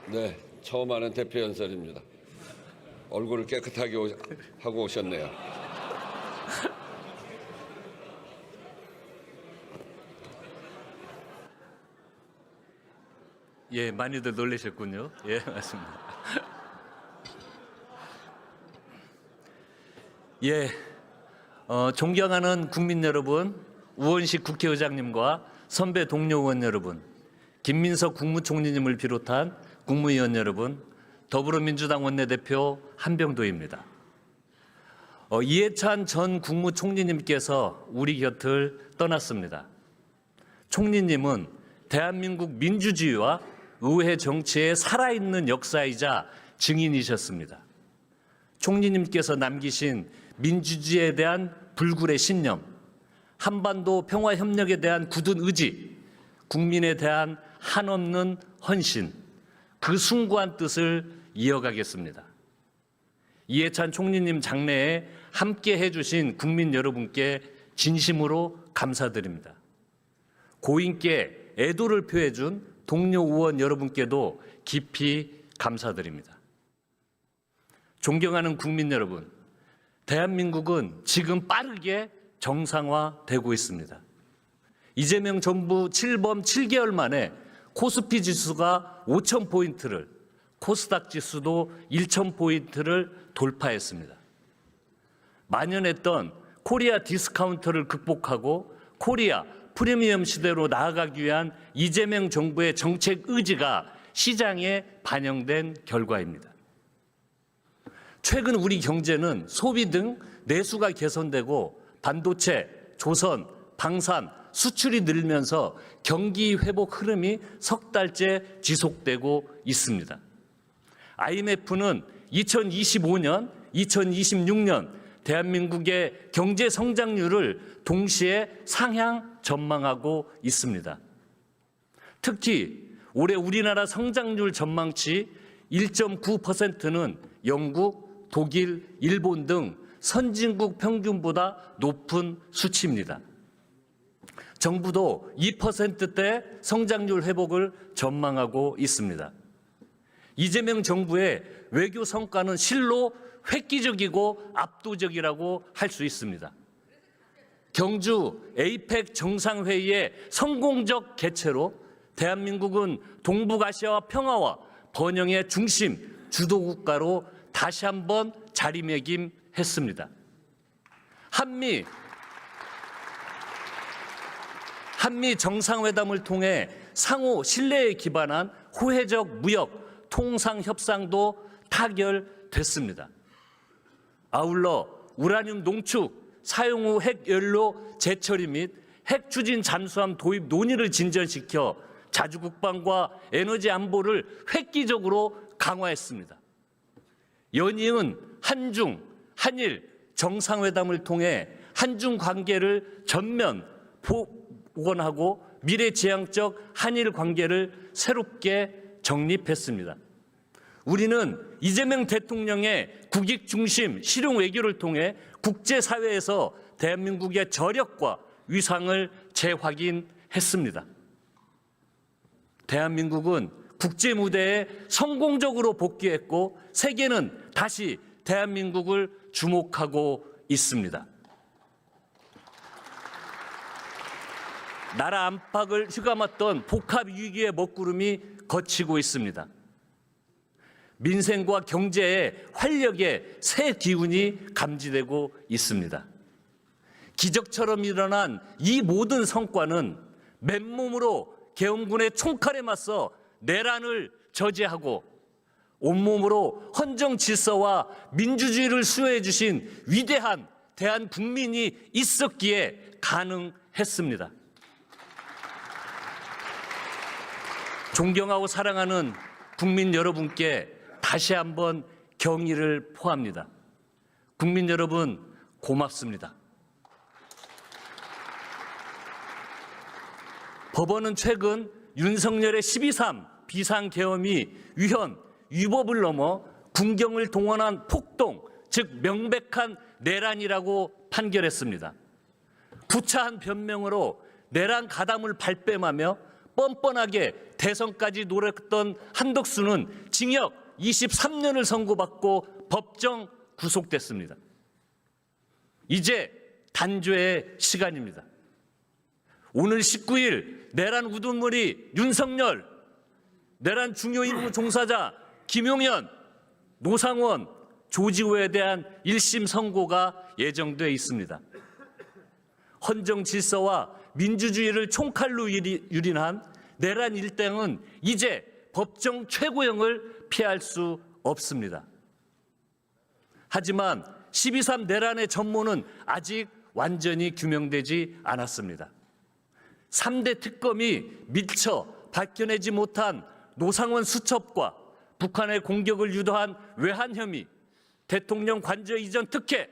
네, 처음 하는 대표 연설입니다. 얼굴을 깨끗하게 하고 오셨네요. 예, 많이들 놀라셨군요. 예, 맞습니다. 예, 존경하는 국민 여러분, 우원식 국회의장님과 선배 동료 의원 여러분, 김민석 국무총리님을 비롯한 국무위원 여러분, 더불어민주당 원내대표 한병도입니다. 이해찬 전 국무총리님께서 우리 곁을 떠났습니다. 총리님은 대한민국 민주주의와 의회 정치의 살아있는 역사이자 증인이셨습니다. 총리님께서 남기신 민주주의에 대한 불굴의 신념, 한반도 평화협력에 대한 굳은 의지, 국민에 대한 한없는 헌신, 그 숭고한 뜻을 이어가겠습니다. 이해찬 총리님 장래에 함께 해주신 국민 여러분께 진심으로 감사드립니다. 고인께 애도를 표해준 동료 의원 여러분께도 깊이 감사드립니다. 존경하는 국민 여러분, 대한민국은 지금 빠르게 정상화되고 있습니다. 이재명 정부 출범 7개월 만에 코스피 지수가 5,000포인트를, 코스닥 지수도 1,000포인트를 돌파했습니다. 만연했던 코리아 디스카운트를 극복하고 코리아 프리미엄 시대로 나아가기 위한 이재명 정부의 정책 의지가 시장에 반영된 결과입니다. 최근 우리 경제는 소비 등 내수가 개선되고 반도체, 조선, 방산, 수출이 늘면서 경기 회복 흐름이 석 달째 지속되고 있습니다. IMF는 2025년, 2026년 대한민국의 경제 성장률을 동시에 상향 전망하고 있습니다. 특히 올해 우리나라 성장률 전망치 1.9%는 영국, 독일, 일본 등 선진국 평균보다 높은 수치입니다. 정부도 2%대 성장률 회복을 전망하고 있습니다. 이재명 정부의 외교 성과는 실로 획기적이고 압도적이라고 할 수 있습니다. 경주 에이펙 정상회의의 성공적 개최로 대한민국은 동북아시아와 평화와 번영의 중심, 주도국가로 다시 한번 자리매김했습니다. 한미 정상회담을 통해 상호 신뢰에 기반한 호혜적 무역, 통상 협상도 타결됐습니다. 아울러 우라늄 농축, 사용 후 핵연료 재처리 및 핵 추진 잠수함 도입 논의를 진전시켜 자주 국방과 에너지 안보를 획기적으로 강화했습니다. 연이은 한중, 한일 정상회담을 통해 한중 관계를 전면 복원하고 미래지향적 한일 관계를 새롭게 정립했습니다. 우리는 이재명 대통령의 국익 중심 실용 외교를 통해 국제사회에서 대한민국의 저력과 위상을 재확인했습니다. 대한민국은 국제 무대에 성공적으로 복귀했고 세계는 다시 대한민국을 주목하고 있습니다. 나라 안팎을 휘감았던 복합 위기의 먹구름이 걷히고 있습니다. 민생과 경제의 활력의 새 기운이 감지되고 있습니다. 기적처럼 일어난 이 모든 성과는 맨몸으로 계엄군의 총칼에 맞서 내란을 저지하고 온몸으로 헌정 질서와 민주주의를 수호해 주신 위대한 대한 국민이 있었기에 가능했습니다. 존경하고 사랑하는 국민 여러분께 다시 한번 경의를 표합니다. 국민 여러분 고맙습니다. 법원은 최근 윤석열의 12.3 비상계엄이 위헌, 위법을 넘어 군경을 동원한 폭동, 즉 명백한 내란이라고 판결했습니다. 구차한 변명으로 내란 가담을 발뺌하며 뻔뻔하게 대선까지 노렸던 한덕수는 징역 23년을 선고받고 법정 구속됐습니다. 이제 단죄의 시간입니다. 오늘 19일 내란 우두머리 윤석열, 내란 중요 임무 종사자 김용현, 노상원, 조지호에 대한 1심 선고가 예정돼 있습니다. 헌정 질서와 민주주의를 총칼로 유린한 내란 일당은 이제 법정 최고형을 피할 수 없습니다. 하지만 12.3 내란의 전모는 아직 완전히 규명되지 않았습니다. 3대 특검이 미처 밝혀내지 못한 노상원 수첩과 북한의 공격을 유도한 외환 혐의, 대통령 관저 이전 특혜,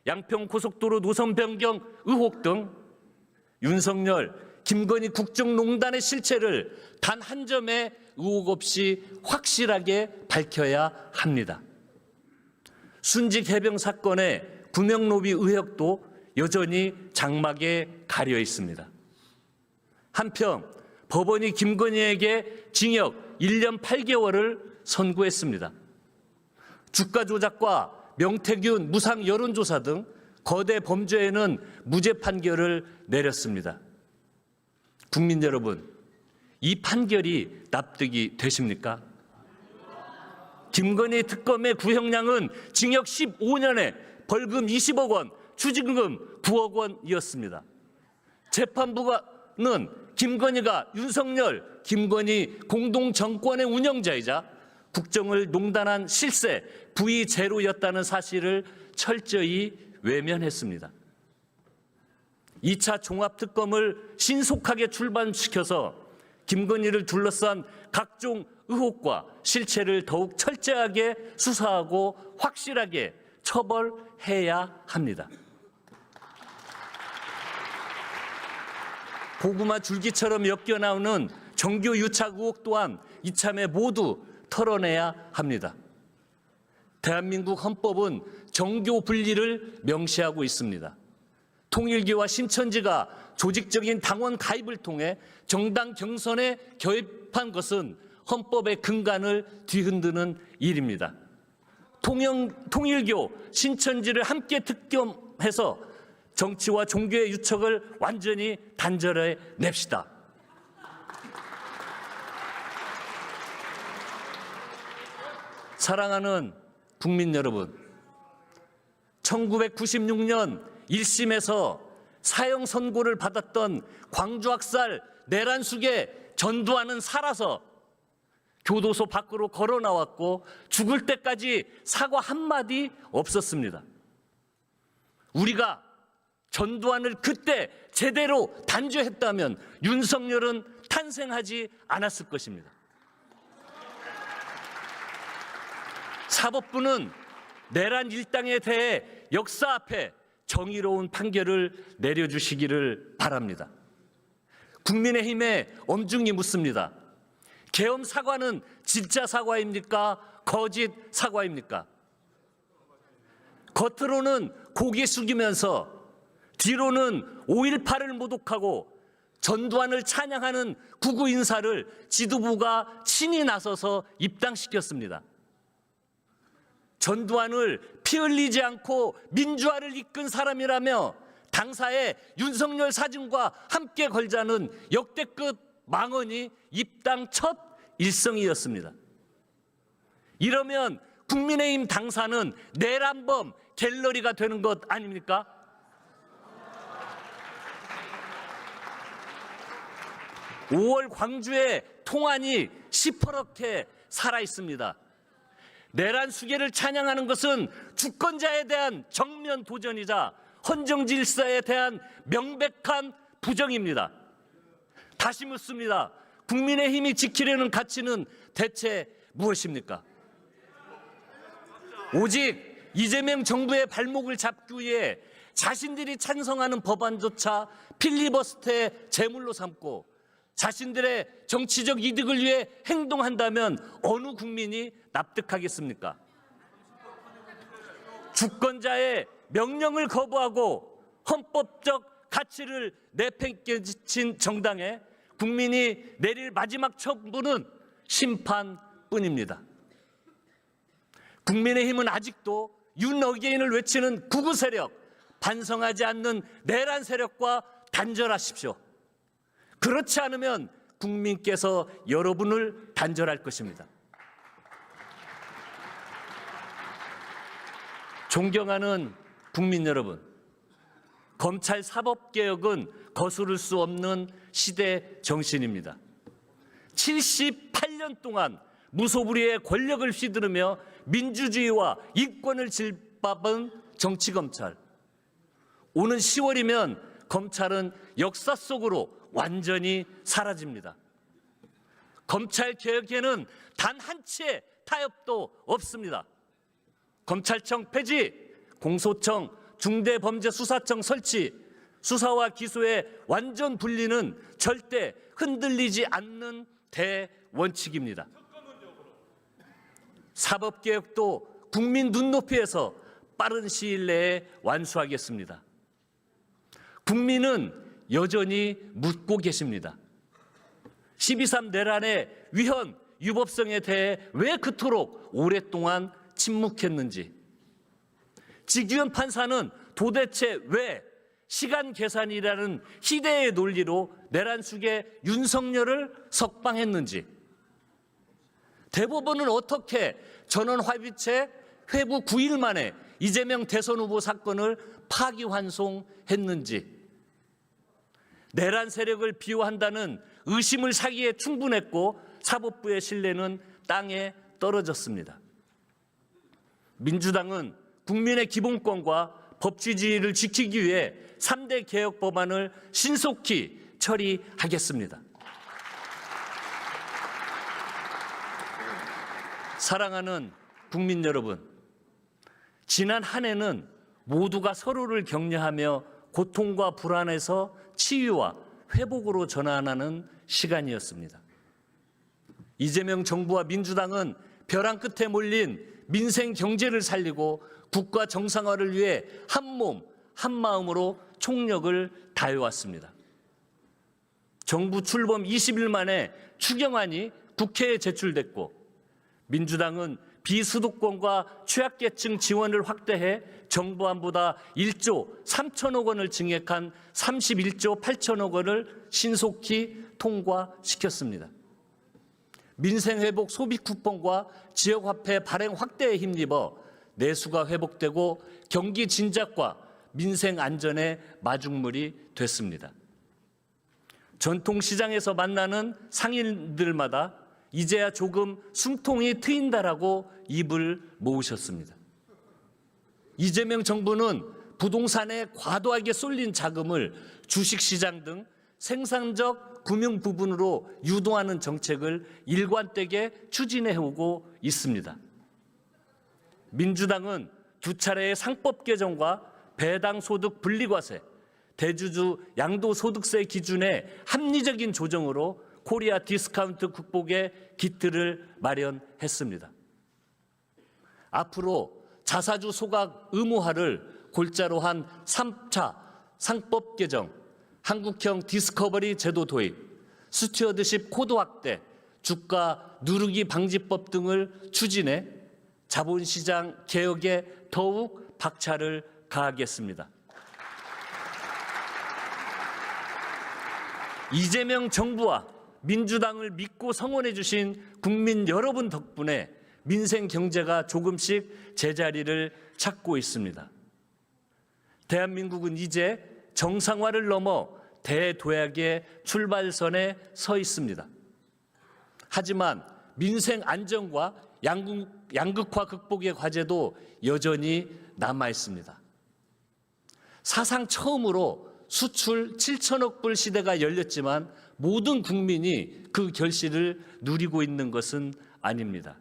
양평 고속도로 노선 변경 의혹 등 윤석열, 김건희 국정농단의 실체를 단 한 점의 의혹 없이 확실하게 밝혀야 합니다. 순직 해병 사건의 구명로비 의혹도 여전히 장막에 가려 있습니다. 한편 법원이 김건희에게 징역 1년 8개월을 선고했습니다. 주가 조작과 명태균 무상 여론조사 등 거대 범죄에는 무죄 판결을 내렸습니다. 국민 여러분, 이 판결이 납득이 되십니까? 김건희 특검의 구형량은 징역 15년에 벌금 20억 원, 추징금 9억 원이었습니다. 재판부는 김건희가 윤석열, 김건희 공동정권의 운영자이자 국정을 농단한 실세 V0였다는 사실을 철저히 외면했습니다. 2차 종합특검을 신속하게 출범시켜서 김건희를 둘러싼 각종 의혹과 실체를 더욱 철저하게 수사하고 확실하게 처벌해야 합니다. 고구마 줄기처럼 엮여나오는 정교 유착 의혹 또한 이참에 모두 털어내야 합니다. 대한민국 헌법은 정교 분리를 명시하고 있습니다. 통일교와 신천지가 조직적인 당원 가입을 통해 정당 경선에 개입한 것은 헌법의 근간을 뒤흔드는 일입니다. 통일교, 신천지를 함께 특검해서 정치와 종교의 유착을 완전히 단절해 냅시다. 사랑하는 국민 여러분, 1996년 1심에서 사형 선고를 받았던 광주학살 내란 숙의 전두환은 살아서 교도소 밖으로 걸어 나왔고 죽을 때까지 사과 한마디 없었습니다. 우리가 전두환을 그때 제대로 단죄했다면 윤석열은 탄생하지 않았을 것입니다. 사법부는 내란 일당에 대해 역사 앞에 정의로운 판결을 내려주시기를 바랍니다. 국민의힘에 엄중히 묻습니다. 계엄 사과는 진짜 사과입니까? 거짓 사과입니까? 겉으로는 고개 숙이면서 뒤로는 5.18을 모독하고 전두환을 찬양하는 구구 인사를 지도부가 친히 나서서 입당시켰습니다. 전두환을 피 흘리지 않고 민주화를 이끈 사람이라며 당사에 윤석열 사진과 함께 걸자는 역대급 망언이 입당 첫 일성이었습니다. 이러면 국민의힘 당사는 내란범 갤러리가 되는 것 아닙니까? (5월) 광주의 통안이 시퍼렇게 살아있습니다. 내란 수괴를 찬양하는 것은 주권자에 대한 정면 도전이자 헌정 질서에 대한 명백한 부정입니다. 다시 묻습니다. 국민의힘이 지키려는 가치는 대체 무엇입니까? 오직 이재명 정부의 발목을 잡기 위해 자신들이 찬성하는 법안조차 필리버스터의 제물로 삼고 자신들의 정치적 이득을 위해 행동한다면 어느 국민이 납득하겠습니까? 주권자의 명령을 거부하고 헌법적 가치를 내팽개친 정당에 국민이 내릴 마지막 처분은 심판뿐입니다. 국민의힘은 아직도 윤어게인을 외치는 구구 세력, 반성하지 않는 내란 세력과 단절하십시오. 그렇지 않으면 국민께서 여러분을 단절할 것입니다. 존경하는 국민 여러분, 검찰 사법개혁은 거스를 수 없는 시대 정신입니다. 78년 동안 무소불위의 권력을 휘두르며 민주주의와 이권을 짓밟은 정치검찰. 오는 10월이면 검찰은 역사 속으로 완전히 사라집니다. 검찰개혁에는 단 한 치의 타협도 없습니다. 검찰청 폐지, 공소청, 중대범죄수사청 설치, 수사와 기소의 완전 분리는 절대 흔들리지 않는 대원칙입니다. 사법개혁도 국민 눈높이에서 빠른 시일 내에 완수하겠습니다. 국민은 여전히 묻고 계십니다. 12.3 내란의 위헌, 유법성에 대해 왜 그토록 오랫동안 침묵했는지, 지규현 판사는 도대체 왜 시간 계산이라는 희대의 논리로 내란 숙의 윤석열을 석방했는지, 대법원은 어떻게 전원합의체 회부 9일 만에 이재명 대선 후보 사건을 파기환송했는지, 내란 세력을 비호한다는 의심을 사기에 충분했고 사법부의 신뢰는 땅에 떨어졌습니다. 민주당은 국민의 기본권과 법치주의를 지키기 위해 3대 개혁 법안을 신속히 처리하겠습니다. 사랑하는 국민 여러분, 지난 한 해는 모두가 서로를 격려하며 고통과 불안에서 치유와 회복으로 전환하는 시간이었습니다. 이재명 정부와 민주당은 벼랑 끝에 몰린 민생 경제를 살리고 국가 정상화를 위해 한몸 한마음으로 총력을 다해왔습니다. 정부 출범 20일 만에 추경안이 국회에 제출됐고, 민주당은 비수도권과 취약계층 지원을 확대해 정부안보다 1조 3천억 원을 증액한 31조 8천억 원을 신속히 통과시켰습니다. 민생회복 소비 쿠폰과 지역화폐 발행 확대에 힘입어 내수가 회복되고 경기 진작과 민생 안전의 마중물이 됐습니다. 전통시장에서 만나는 상인들마다 이제야 조금 숨통이 트인다라고 입을 모으셨습니다. 이재명 정부는 부동산에 과도하게 쏠린 자금을 주식시장 등 생산적 금융 부분으로 유도하는 정책을 일관되게 추진해오고 있습니다. 민주당은 두 차례의 상법 개정과 배당 소득 분리과세, 대주주 양도소득세 기준의 합리적인 조정으로 코리아 디스카운트 극복의 기틀을 마련했습니다. 앞으로 자사주 소각 의무화를 골자로 한 3차 상법 개정, 한국형 디스커버리 제도 도입, 스튜어드십 코드 확대, 주가 누르기 방지법 등을 추진해 자본시장 개혁에 더욱 박차를 가하겠습니다. 이재명 정부와 민주당을 믿고 성원해 주신 국민 여러분 덕분에 민생 경제가 조금씩 제자리를 찾고 있습니다. 대한민국은 이제 정상화를 넘어 대도약의 출발선에 서 있습니다. 하지만 민생 안정과 양극화 극복의 과제도 여전히 남아 있습니다. 사상 처음으로 수출 7천억 불 시대가 열렸지만 모든 국민이 그 결실을 누리고 있는 것은 아닙니다.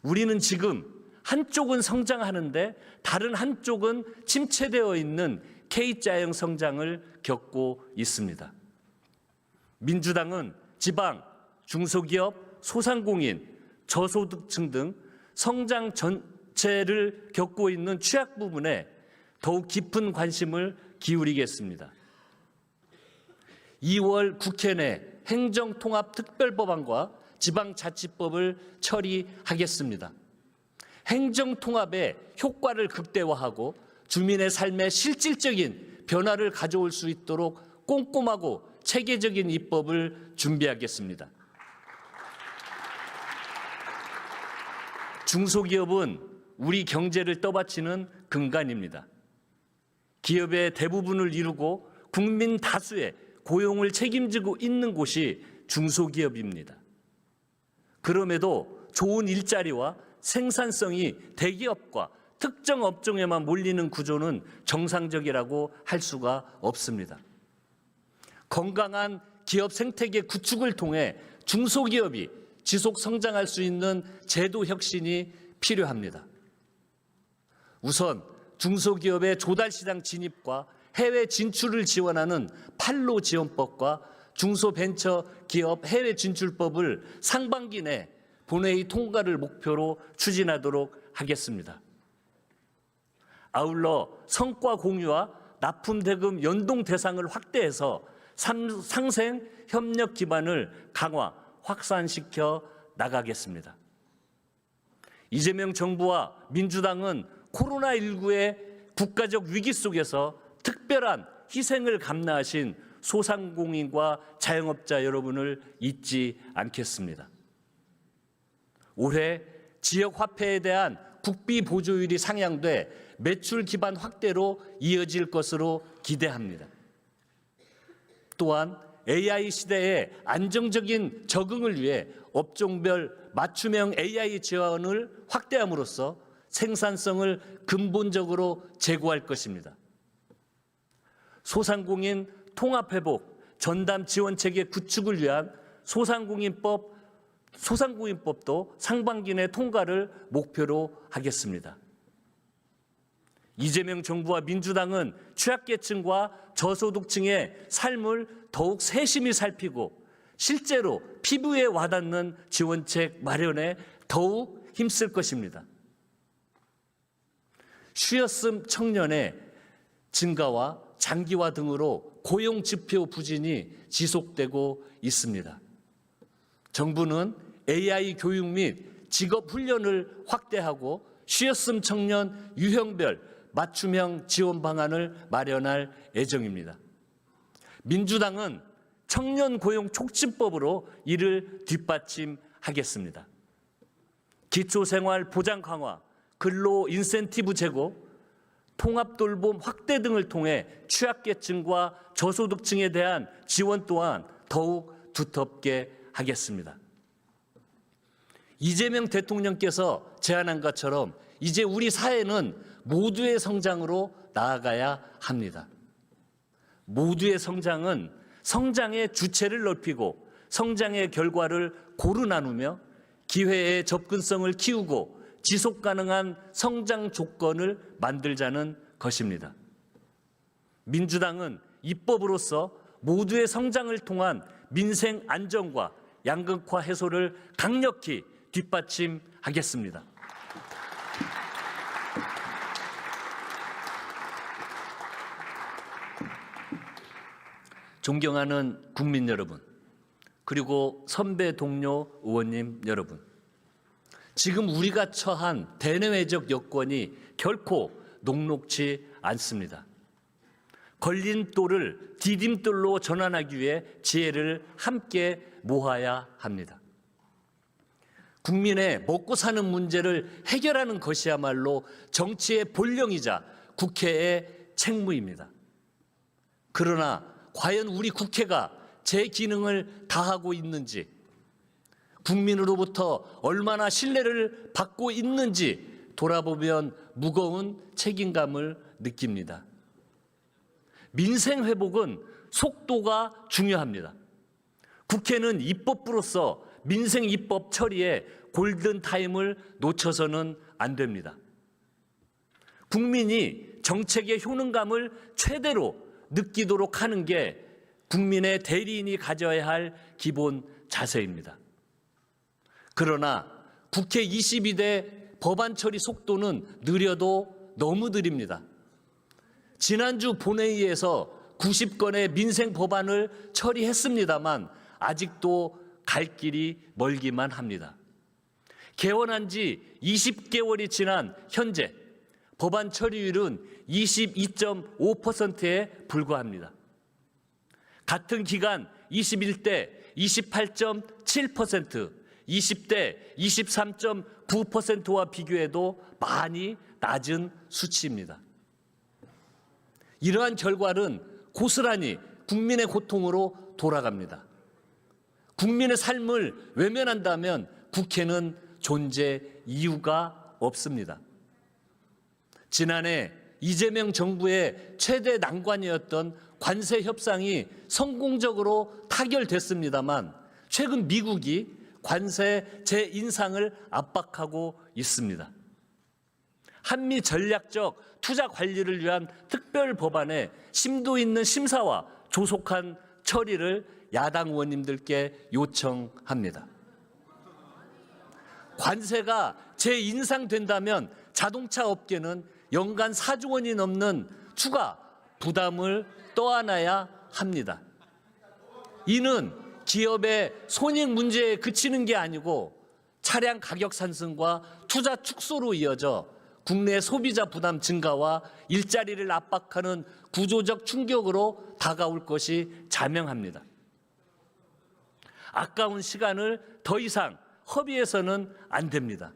우리는 지금 한쪽은 성장하는데 다른 한쪽은 침체되어 있는 K자형 성장을 겪고 있습니다. 민주당은 지방, 중소기업, 소상공인, 저소득층 등 성장 전체를 겪고 있는 취약 부분에 더욱 깊은 관심을 기울이겠습니다. 2월 국회 내 행정통합특별법안과 지방자치법을 처리하겠습니다. 행정통합의 효과를 극대화하고 주민의 삶에 실질적인 변화를 가져올 수 있도록 꼼꼼하고 체계적인 입법을 준비하겠습니다. 중소기업은 우리 경제를 떠받치는 근간입니다. 기업의 대부분을 이루고 국민 다수의 고용을 책임지고 있는 곳이 중소기업입니다. 그럼에도 좋은 일자리와 생산성이 대기업과 특정 업종에만 몰리는 구조는 정상적이라고 할 수가 없습니다. 건강한 기업 생태계 구축을 통해 중소기업이 지속 성장할 수 있는 제도 혁신이 필요합니다. 우선 중소기업의 조달시장 진입과 해외 진출을 지원하는 판로 지원법과 중소벤처기업 해외 진출법을 상반기 내 본회의 통과를 목표로 추진하도록 하겠습니다. 아울러 성과 공유와 납품대금 연동 대상을 확대해서 상생 협력 기반을 강화, 확산시켜 나가겠습니다. 이재명 정부와 민주당은 코로나19의 국가적 위기 속에서 특별한 희생을 감내하신 소상공인과 자영업자 여러분을 잊지 않겠습니다. 올해 지역 화폐에 대한 국비 보조율이 상향돼 매출 기반 확대로 이어질 것으로 기대합니다. 또한 AI 시대의 안정적인 적응을 위해 업종별 맞춤형 AI 지원을 확대함으로써 생산성을 근본적으로 제고할 것입니다. 소상공인 통합회복, 전담 지원체계 구축을 위한 소상공인법도 상반기 내 통과를 목표로 하겠습니다. 이재명 정부와 민주당은 취약계층과 저소득층의 삶을 더욱 세심히 살피고 실제로 피부에 와닿는 지원책 마련에 더욱 힘쓸 것입니다. 쉬었음 청년의 증가와 장기화 등으로 고용지표 부진이 지속되고 있습니다. 정부는 AI 교육 및 직업훈련을 확대하고 쉬었음 청년 유형별 맞춤형 지원 방안을 마련할 예정입니다. 민주당은 청년 고용 촉진법으로 이를 뒷받침하겠습니다. 기초생활 보장 강화, 근로 인센티브 제고, 통합돌봄 확대 등을 통해 취약계층과 저소득층에 대한 지원 또한 더욱 두텁게 하겠습니다. 이재명 대통령께서 제안한 것처럼 이제 우리 사회는 모두의 성장으로 나아가야 합니다. 모두의 성장은 성장의 주체를 넓히고 성장의 결과를 고루 나누며 기회의 접근성을 키우고 지속 가능한 성장 조건을 만들자는 것입니다. 민주당은 입법으로서 모두의 성장을 통한 민생 안정과 양극화 해소를 강력히 뒷받침하겠습니다. 존경하는 국민 여러분, 그리고 선배 동료 의원님 여러분, 지금 우리가 처한 대내외적 여건이 결코 녹록지 않습니다. 걸림돌을 디딤돌로 전환하기 위해 지혜를 함께 모아야 합니다. 국민의 먹고 사는 문제를 해결하는 것이야말로 정치의 본령이자 국회의 책무입니다. 그러나 과연 우리 국회가 제 기능을 다하고 있는지, 국민으로부터 얼마나 신뢰를 받고 있는지 돌아보면 무거운 책임감을 느낍니다. 민생 회복은 속도가 중요합니다. 국회는 입법부로서 민생 입법 처리에 골든타임을 놓쳐서는 안 됩니다. 국민이 정책의 효능감을 최대로 느끼도록 하는 게 국민의 대리인이 가져야 할 기본 자세입니다. 그러나 국회 22대 법안 처리 속도는 느려도 너무 느립니다. 지난주 본회의에서 90건의 민생 법안을 처리했습니다만 아직도 갈 길이 멀기만 합니다. 개원한 지 20개월이 지난 현재 법안 처리율은 22.5%에 불과합니다. 같은 기간 21대 28.7%, 20대 23.9%와 비교해도 많이 낮은 수치입니다. 이러한 결과는 고스란히 국민의 고통으로 돌아갑니다. 국민의 삶을 외면한다면 국회는 존재 이유가 없습니다. 지난해 이재명 정부의 최대 난관이었던 관세 협상이 성공적으로 타결됐습니다만 최근 미국이 관세 재인상을 압박하고 있습니다. 한미 전략적 투자 관리를 위한 특별 법안의 심도 있는 심사와 조속한 처리를 야당 의원님들께 요청합니다. 관세가 재인상된다면 자동차 업계는 연간 4조 원이 넘는 추가 부담을 떠안아야 합니다. 이는 기업의 손익 문제에 그치는 게 아니고 차량 가격 상승과 투자 축소로 이어져 국내 소비자 부담 증가와 일자리를 압박하는 구조적 충격으로 다가올 것이 자명합니다. 아까운 시간을 더 이상 허비해서는 안 됩니다.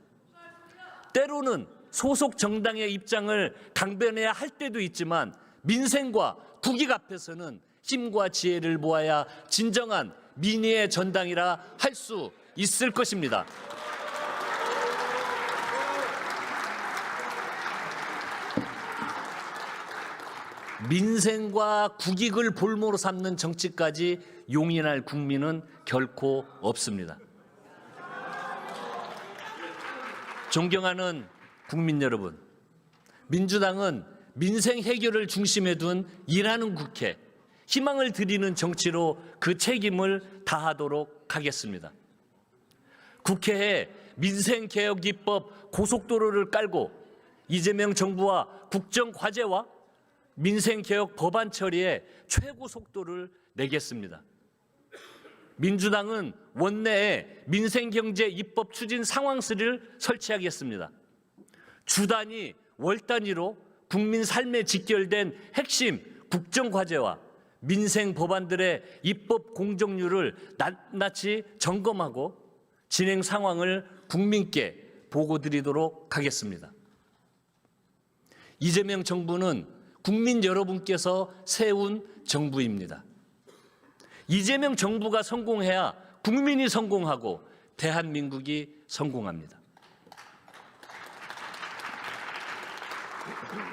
때로는 소속 정당의 입장을 강변해야 할 때도 있지만 민생과 국익 앞에서는 힘과 지혜를 모아야 진정한 민의의 전당이라 할 수 있을 것입니다. 민생과 국익을 볼모로 삼는 정치까지 용인할 국민은 결코 없습니다. 존경하는 국민 여러분, 민주당은 민생 해결을 중심에 둔 일하는 국회, 희망을 드리는 정치로 그 책임을 다하도록 하겠습니다. 국회에 민생개혁 입법 고속도로를 깔고 이재명 정부와 국정과제와 민생개혁 법안 처리에 최고 속도를 내겠습니다. 민주당은 원내에 민생경제 입법 추진 상황실을 설치하겠습니다. 주 단위, 월 단위로 국민 삶에 직결된 핵심 국정과제와 민생 법안들의 입법 공정률을 낱낱이 점검하고 진행 상황을 국민께 보고드리도록 하겠습니다. 이재명 정부는 국민 여러분께서 세운 정부입니다. 이재명 정부가 성공해야 국민이 성공하고 대한민국이 성공합니다.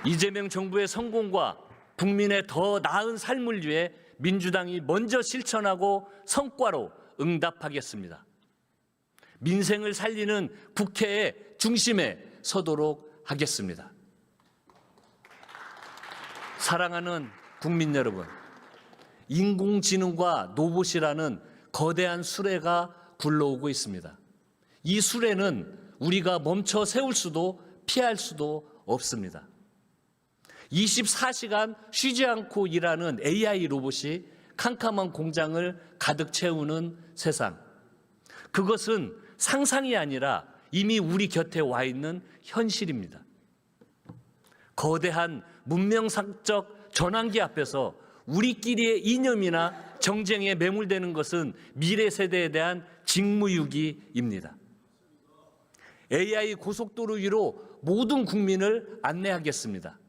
이재명 정부의 성공과 국민의 더 나은 삶을 위해 민주당이 먼저 실천하고 성과로 응답하겠습니다. 민생을 살리는 국회의 중심에 서도록 하겠습니다. 사랑하는 국민 여러분, 인공지능과 로봇이라는 거대한 수레가 굴러오고 있습니다. 이 수레는 우리가 멈춰 세울 수도 피할 수도 없습니다. 24시간 쉬지 않고 일하는 AI 로봇이 캄캄한 공장을 가득 채우는 세상. 그것은 상상이 아니라 이미 우리 곁에 와 있는 현실입니다. 거대한 문명상적 전환기 앞에서 우리끼리의 이념이나 정쟁에 매몰되는 것은 미래 세대에 대한 직무유기입니다. AI 고속도로 위로 모든 국민을 안내하겠습니다.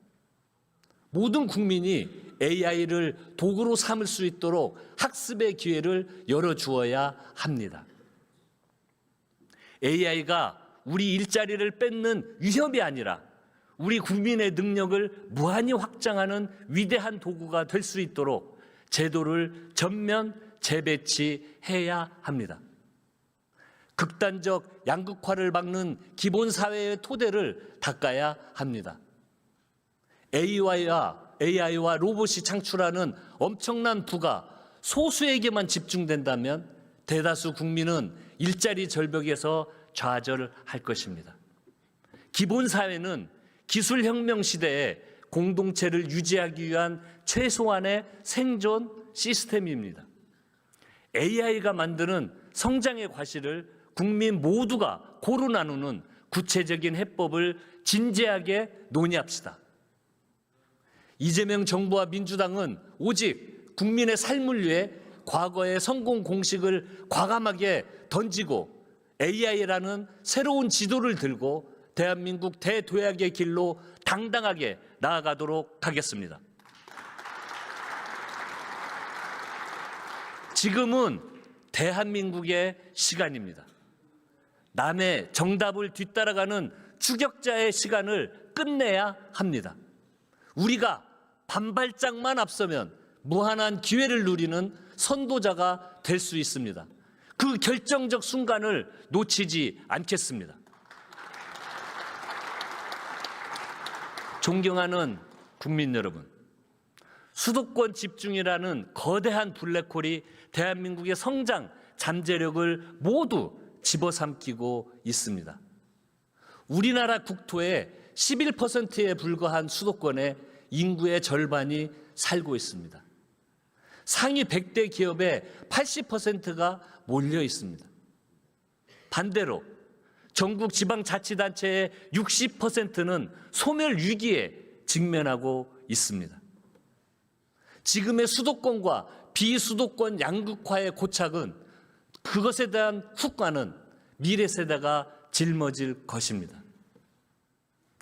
모든 국민이 AI를 도구로 삼을 수 있도록 학습의 기회를 열어주어야 합니다. AI가 우리 일자리를 뺏는 위협이 아니라 우리 국민의 능력을 무한히 확장하는 위대한 도구가 될 수 있도록 제도를 전면 재배치해야 합니다. 극단적 양극화를 막는 기본 사회의 토대를 닦아야 합니다. AI와 로봇이 창출하는 엄청난 부가 소수에게만 집중된다면 대다수 국민은 일자리 절벽에서 좌절할 것입니다. 기본 사회는 기술혁명 시대에 공동체를 유지하기 위한 최소한의 생존 시스템입니다. AI가 만드는 성장의 과실을 국민 모두가 고루 나누는 구체적인 해법을 진지하게 논의합시다. 이재명 정부와 민주당은 오직 국민의 삶을 위해 과거의 성공 공식을 과감하게 던지고 AI라는 새로운 지도를 들고 대한민국 대도약의 길로 당당하게 나아가도록 하겠습니다. 지금은 대한민국의 시간입니다. 남의 정답을 뒤따라가는 추격자의 시간을 끝내야 합니다. 우리가 반발짝만 앞서면 무한한 기회를 누리는 선도자가 될 수 있습니다. 그 결정적 순간을 놓치지 않겠습니다. 존경하는 국민 여러분, 수도권 집중이라는 거대한 블랙홀이 대한민국의 성장 잠재력을 모두 집어삼키고 있습니다. 우리나라 국토의 11%에 불과한 수도권에 인구의 절반이 살고 있습니다. 상위 100대 기업의 80%가 몰려 있습니다. 반대로 전국 지방자치단체의 60%는 소멸 위기에 직면하고 있습니다. 지금의 수도권과 비수도권 양극화의 고착은 그것에 대한 후과는 미래 세대가 짊어질 것입니다.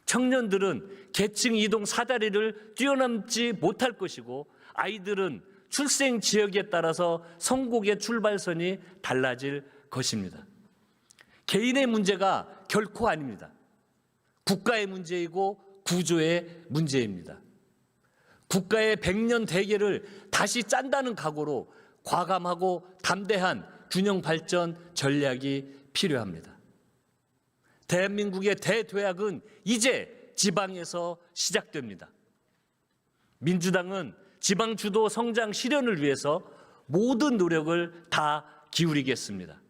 청년들은 계층 이동 사다리를 뛰어넘지 못할 것이고 아이들은 출생 지역에 따라서 선곡의 출발선이 달라질 것입니다. 개인의 문제가 결코 아닙니다. 국가의 문제이고 구조의 문제입니다. 국가의 100년 대계를 다시 짠다는 각오로 과감하고 담대한 균형 발전 전략이 필요합니다. 대한민국의 대도약은 이제 지방에서 시작됩니다. 민주당은 지방 주도 성장 실현을 위해서 모든 노력을 다 기울이겠습니다.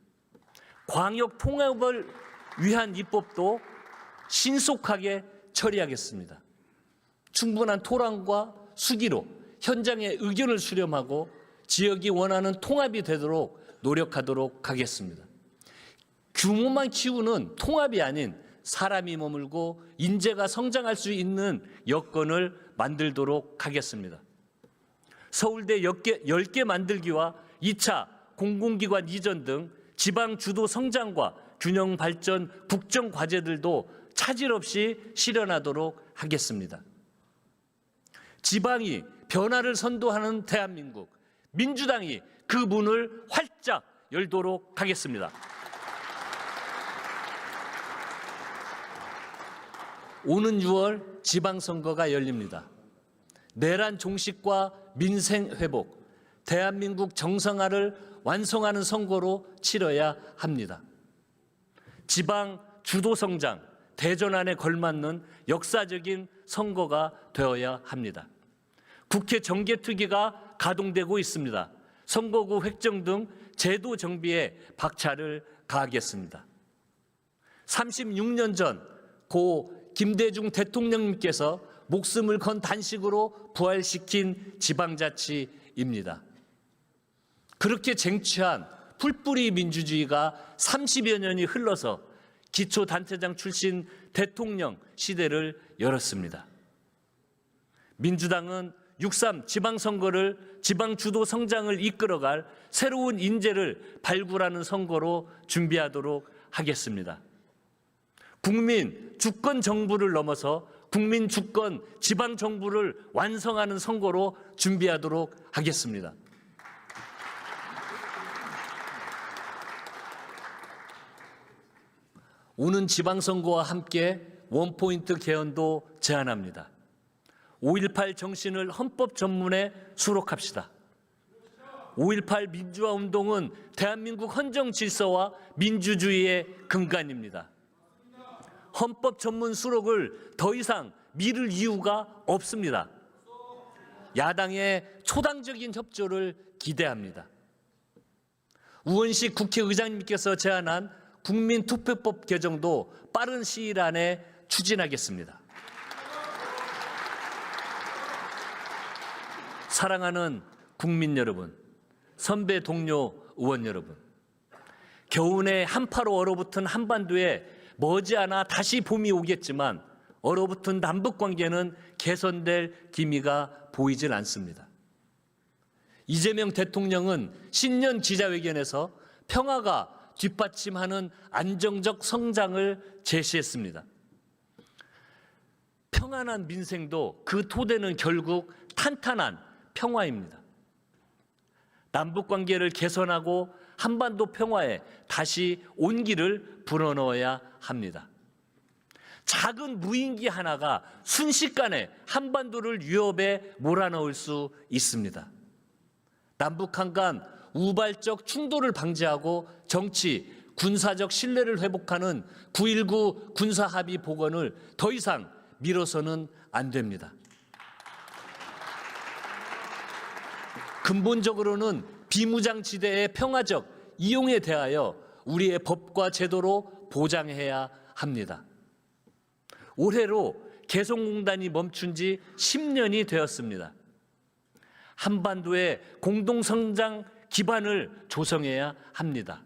광역 통합을 위한 입법도 신속하게 처리하겠습니다. 충분한 토론과 수기로 현장의 의견을 수렴하고 지역이 원하는 통합이 되도록 노력하도록 하겠습니다. 규모만 키우는 통합이 아닌 사람이 머물고 인재가 성장할 수 있는 여건을 만들도록 하겠습니다. 서울대 10개 만들기와 2차 공공기관 이전 등 지방 주도 성장과 균형 발전 국정 과제들도 차질 없이 실현하도록 하겠습니다. 지방이 변화를 선도하는 대한민국, 민주당이 그 문을 활짝 열도록 하겠습니다. 오는 6월 지방선거가 열립니다. 내란 종식과 민생 회복, 대한민국 정상화를 완성하는 선거로 치러야 합니다. 지방 주도 성장, 대전환에 걸맞는 역사적인 선거가 되어야 합니다. 국회 정개특위가 가동되고 있습니다. 선거구 획정 등 제도 정비에 박차를 가하겠습니다. 36년 전 고 김대중 대통령님께서 목숨을 건 단식으로 부활시킨 지방자치입니다. 그렇게 쟁취한 풀뿌리 민주주의가 30여 년이 흘러서 기초단체장 출신 대통령 시대를 열었습니다. 민주당은 6.3 지방선거를 지방주도 성장을 이끌어갈 새로운 인재를 발굴하는 선거로 준비하도록 하겠습니다. 국민 주권 정부를 넘어서 국민 주권 지방 정부를 완성하는 선거로 준비하도록 하겠습니다. 오는 지방선거와 함께 원포인트 개헌도 제안합니다. 5.18 정신을 헌법 전문에 수록합시다. 5.18 민주화 운동은 대한민국 헌정 질서와 민주주의의 근간입니다. 헌법 전문 수록을 더 이상 미룰 이유가 없습니다. 야당의 초당적인 협조를 기대합니다. 우원식 국회의장님께서 제안한 국민투표법 개정도 빠른 시일 안에 추진하겠습니다. 사랑하는 국민 여러분, 선배 동료 의원 여러분, 겨우내 한파로 얼어붙은 한반도에 머지않아 다시 봄이 오겠지만 얼어붙은 남북관계는 개선될 기미가 보이질 않습니다. 이재명 대통령은 신년 기자회견에서 평화가 뒷받침하는 안정적 성장을 제시했습니다. 평안한 민생도 그 토대는 결국 탄탄한 평화입니다. 남북관계를 개선하고 한반도 평화에 다시 온기를 불어넣어야 합니다. 작은 무인기 하나가 순식간에 한반도를 위협에 몰아넣을 수 있습니다. 남북한 간 우발적 충돌을 방지하고 정치, 군사적 신뢰를 회복하는 9.19 군사합의 복원을 더 이상 미뤄서는 안 됩니다. 근본적으로는 비무장지대의 평화적 이용에 대하여 우리의 법과 제도로 보장해야 합니다. 올해로 개성공단이 멈춘 지 10년이 되었습니다. 한반도의 공동성장 기반을 조성해야 합니다.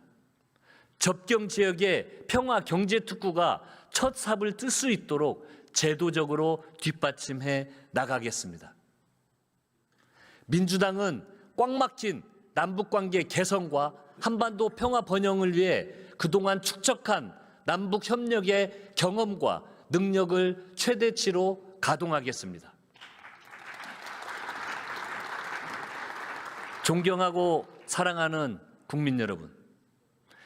접경 지역의 평화 경제특구가 첫 삽을 뜰 수 있도록 제도적으로 뒷받침해 나가겠습니다. 민주당은 꽉 막힌 남북관계 개선과 한반도 평화 번영을 위해 그동안 축적한 남북협력의 경험과 능력을 최대치로 가동하겠습니다. 존경하고 사랑하는 국민 여러분,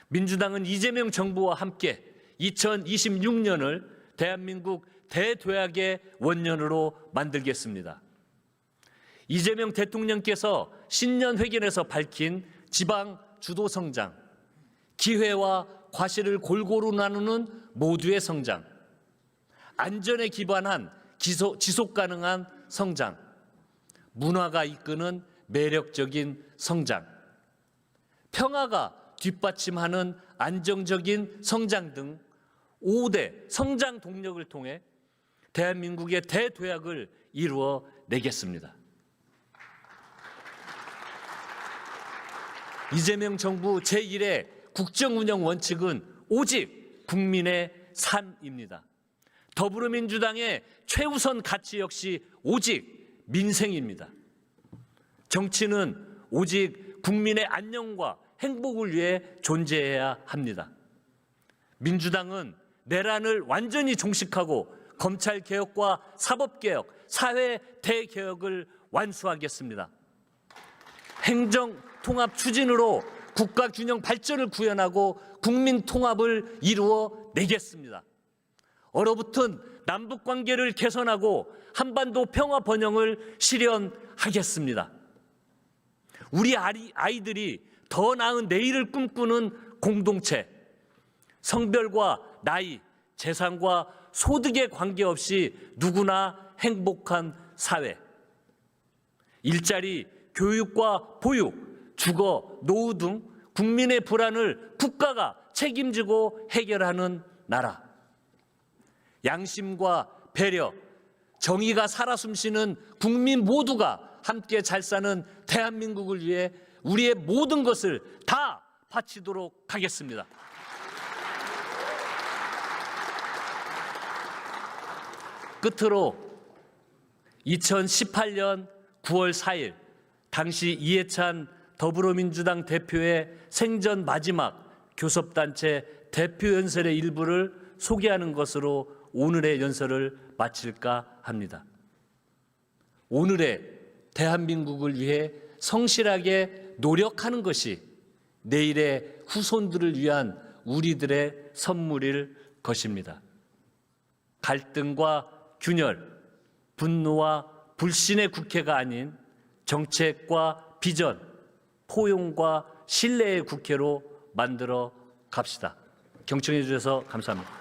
민주당은 이재명 정부와 함께 2026년을 대한민국 대도약의 원년으로 만들겠습니다. 이재명 대통령께서 신년 회견에서 밝힌 지방 주도 성장, 기회와 과실을 골고루 나누는 모두의 성장, 안전에 기반한 지속 가능한 성장, 문화가 이끄는 매력적인 성장, 평화가 뒷받침하는 안정적인 성장 등 5대 성장 동력을 통해 대한민국의 대도약을 이루어 내겠습니다. 이재명 정부 제1의 국정운영 원칙은 오직 국민의 삶입니다. 더불어민주당의 최우선 가치 역시 오직 민생입니다. 정치는 오직 국민의 안녕과 행복을 위해 존재해야 합니다. 민주당은 내란을 완전히 종식하고 검찰개혁과 사법개혁, 사회 대개혁을 완수하겠습니다. 행정통합 추진으로 국가균형 발전을 구현하고 국민 통합을 이루어 내겠습니다. 얼어붙은 남북관계를 개선하고 한반도 평화 번영을 실현하겠습니다. 우리 아이들이 더 나은 내일을 꿈꾸는 공동체, 성별과 나이, 재산과 소득에 관계없이 누구나 행복한 사회, 일자리, 교육과 보육, 주거, 노후 등 국민의 불안을 국가가 책임지고 해결하는 나라, 양심과 배려, 정의가 살아 숨쉬는 국민 모두가 함께 잘 사는 대한민국을 위해 우리의 모든 것을 다 바치도록 하겠습니다. 끝으로 2018년 9월 4일 당시 이해찬 더불어민주당 대표의 생전 마지막 교섭단체 대표연설의 일부를 소개하는 것으로 오늘의 연설을 마칠까 합니다. 오늘의 대한민국을 위해 성실하게 노력하는 것이 내일의 후손들을 위한 우리들의 선물일 것입니다. 갈등과 균열, 분노와 불신의 국회가 아닌 정책과 비전, 포용과 신뢰의 국회로 만들어 갑시다. 경청해 주셔서 감사합니다.